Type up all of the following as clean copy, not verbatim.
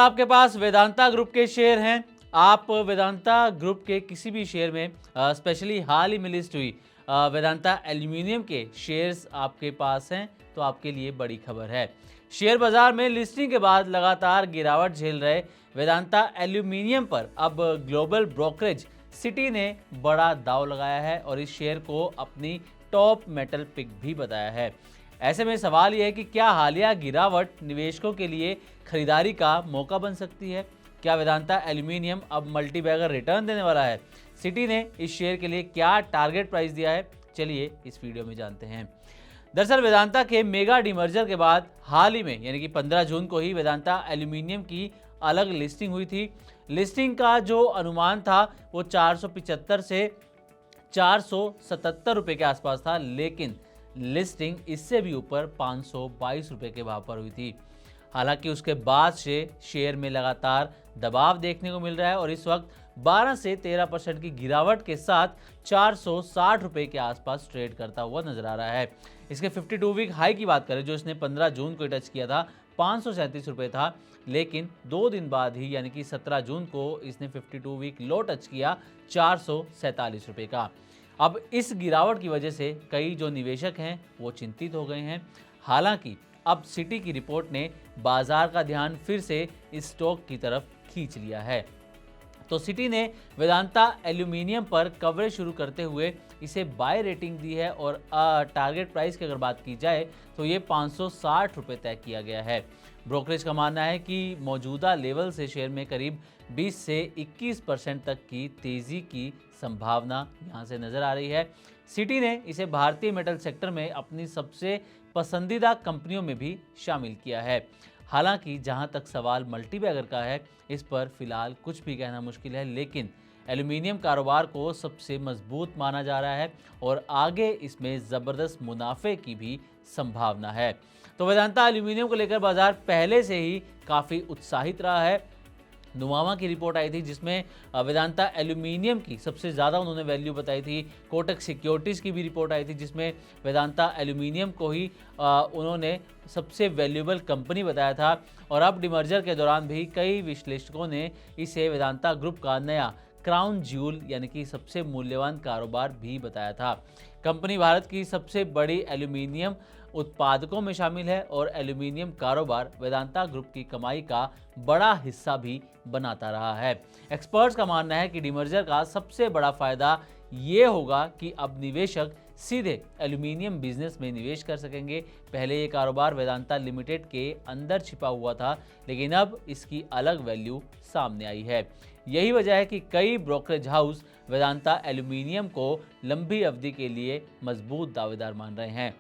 आपके पास वेदांता ग्रुप के शेयर हैं, आप वेदांता ग्रुप के किसी भी शेयर में स्पेशली हाल ही में लिस्ट हुई वेदांता एल्यूमिनियम के शेयर्स आपके पास हैं तो आपके लिए बड़ी खबर है। शेयर बाजार में लिस्टिंग के बाद लगातार गिरावट झेल रहे वेदांता एल्यूमिनियम पर अब ग्लोबल ब्रोकरेज सिटी ने बड़ा दांव लगाया है और इस शेयर को अपनी टॉप मेटल पिक भी बताया है। ऐसे में सवाल यह है कि क्या हालिया गिरावट निवेशकों के लिए खरीदारी का मौका बन सकती है? क्या वेदांता एल्यूमिनियम अब मल्टीबैगर रिटर्न देने वाला है? सिटी ने इस शेयर के लिए क्या टारगेट प्राइस दिया है? चलिए इस वीडियो में जानते हैं। दरअसल वेदांता के मेगा डीमर्जर के बाद हाल ही में यानी कि 15 जून को ही वेदांता एल्यूमिनियम की अलग लिस्टिंग हुई थी। लिस्टिंग का जो अनुमान था वो 475 से 477 रुपए के आसपास था, लेकिन लिस्टिंग इससे भी ऊपर 522 रुपए के भाव पर हुई थी। हालांकि उसके बाद से शेयर में लगातार दबाव देखने को मिल रहा है और इस वक्त 12 से 13% की गिरावट के साथ 460 रुपए के आसपास ट्रेड करता हुआ नजर आ रहा है। इसके 52 वीक हाई की बात करें जो इसने 15 जून को टच किया था, 537 रुपए था, लेकिन 2 दिन बाद ही यानी कि 17 जून को इसने 52 वीक लो टच किया 447 रुपए का। अब इस गिरावट की वजह से कई जो निवेशक हैं वो चिंतित हो गए हैं। हालांकि अब सिटी की रिपोर्ट ने बाजार का ध्यान फिर से इस स्टॉक की तरफ खींच लिया है। तो सिटी ने वेदांता एल्यूमिनियम पर कवरेज शुरू करते हुए इसे बाय रेटिंग दी है और टारगेट प्राइस की अगर बात की जाए तो ये 560 रुपये तय किया गया है। ब्रोकरेज का मानना है कि मौजूदा लेवल से शेयर में करीब 20 से 21% तक की तेजी की संभावना यहाँ से नजर आ रही है। सिटी ने इसे भारतीय मेटल सेक्टर में अपनी सबसे पसंदीदा कंपनियों में भी शामिल किया है। हालांकि जहां तक सवाल मल्टीबैगर का है, इस पर फिलहाल कुछ भी कहना मुश्किल है, लेकिन एल्यूमिनियम कारोबार को सबसे मजबूत माना जा रहा है और आगे इसमें ज़बरदस्त मुनाफे की भी संभावना है। तो वेदांता एल्यूमिनियम को लेकर बाजार पहले से ही काफ़ी उत्साहित रहा है। नुमामा की रिपोर्ट आई थी जिसमें वेदांता एल्यूमिनियम की सबसे ज़्यादा उन्होंने वैल्यू बताई थी। कोटक सिक्योरिटीज़ की भी रिपोर्ट आई थी जिसमें वेदांता एल्यूमिनियम को ही उन्होंने सबसे वैल्यूएबल कंपनी बताया था और अब डिमर्जर के दौरान भी कई विश्लेषकों ने इसे वेदांता ग्रुप का नया क्राउन ज्यूल यानी कि सबसे मूल्यवान कारोबार भी बताया था। कंपनी भारत की सबसे बड़ी एल्यूमिनियम उत्पादकों में शामिल है और एल्यूमिनियम कारोबार वेदांता ग्रुप की कमाई का बड़ा हिस्सा भी बनाता रहा है। एक्सपर्ट्स का मानना है कि डिमर्जर का सबसे बड़ा फायदा ये होगा कि अब निवेशक सीधे एल्यूमिनियम बिजनेस में निवेश कर सकेंगे। पहले ये कारोबार वेदांता लिमिटेड के अंदर छिपा हुआ था, लेकिन अब इसकी अलग वैल्यू सामने आई है। यही वजह है कि कई ब्रोकरेज हाउस वेदांता एल्यूमिनियम को लंबी अवधि के लिए मजबूत दावेदार मान रहे हैं।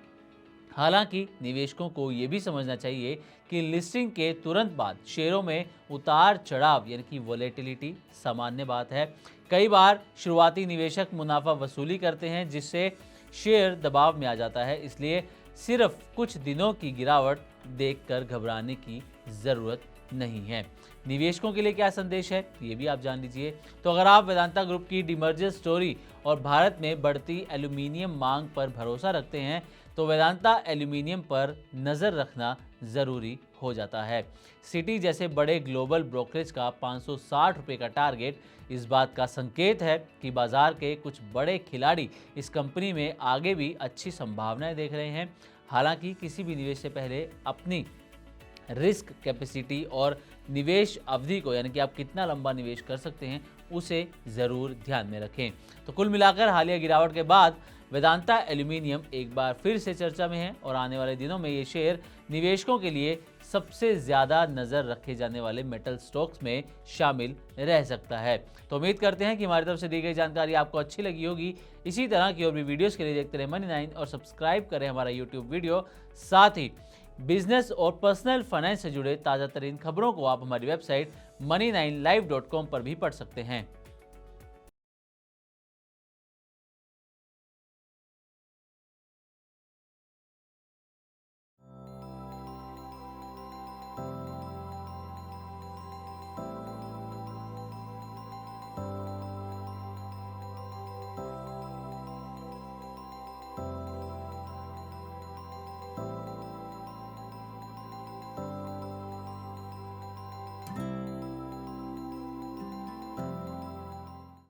हालांकि निवेशकों को ये भी समझना चाहिए कि लिस्टिंग के तुरंत बाद शेयरों में उतार चढ़ाव यानी कि वोलेटिलिटी सामान्य बात है। कई बार शुरुआती निवेशक मुनाफा वसूली करते हैं जिससे शेयर दबाव में आ जाता है, इसलिए सिर्फ कुछ दिनों की गिरावट देखकर घबराने की ज़रूरत नहीं है। निवेशकों के लिए क्या संदेश है ये भी आप जान लीजिए। तो अगर आप वेदांता ग्रुप की डिमर्जर स्टोरी और भारत में बढ़ती एल्यूमिनियम मांग पर भरोसा रखते हैं तो वेदांता एल्यूमिनियम पर नज़र रखना ज़रूरी हो जाता है। सिटी जैसे बड़े ग्लोबल ब्रोकरेज का 560 रुपये का टारगेट इस बात का संकेत है कि बाजार के कुछ बड़े खिलाड़ी इस कंपनी में आगे भी अच्छी संभावनाएं देख रहे हैं। हालांकि किसी भी निवेश से पहले अपनी रिस्क कैपेसिटी और निवेश अवधि को यानी कि आप कितना लंबा निवेश कर सकते हैं उसे ज़रूर ध्यान में रखें। तो कुल मिलाकर हालिया गिरावट के बाद वेदांता एल्यूमिनियम एक बार फिर से चर्चा में है और आने वाले दिनों में ये शेयर निवेशकों के लिए सबसे ज़्यादा नज़र रखे जाने वाले मेटल स्टॉक्स में शामिल रह सकता है। तो उम्मीद करते हैं कि हमारी तरफ से दी गई जानकारी आपको अच्छी लगी होगी। इसी तरह की और भी वीडियोज़ के लिए देखते रहे मनी9 और सब्सक्राइब करें हमारा यूट्यूब वीडियो। साथ ही बिजनेस और पर्सनल फाइनेंस से जुड़े ताज़ा तरीन खबरों को आप हमारी वेबसाइट money9live.com पर भी पढ़ सकते हैं।